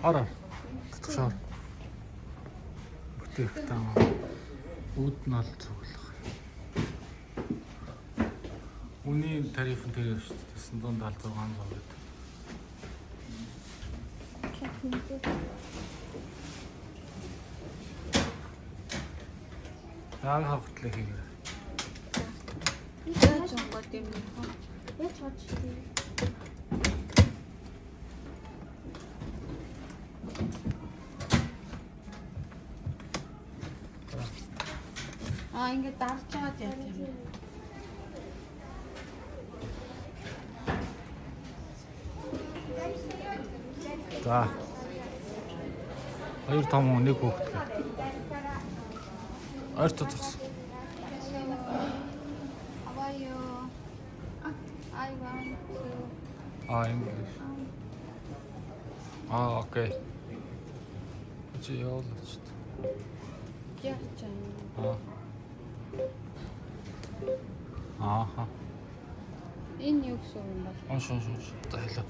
Ороо. Татгшоор. Бүтээгдэхүүн. Үүд нь ол цуглах. Үний тарифын тэр шүү дээ. 976 гэдэг. Яагаад хавтлаа хийгээ. Яаж онгод юм бэ? Яаж чадчих. Ингээд дарж чаад яах юм. За. Хоёр том нэг хүүхэд. Ойртоо зогсон. How are you? I want to. English. Окей. Чи явуулаач. Яаж чам? Ааха. Энэ юу гэсэн юм бэ? Шоо. За хэлээ.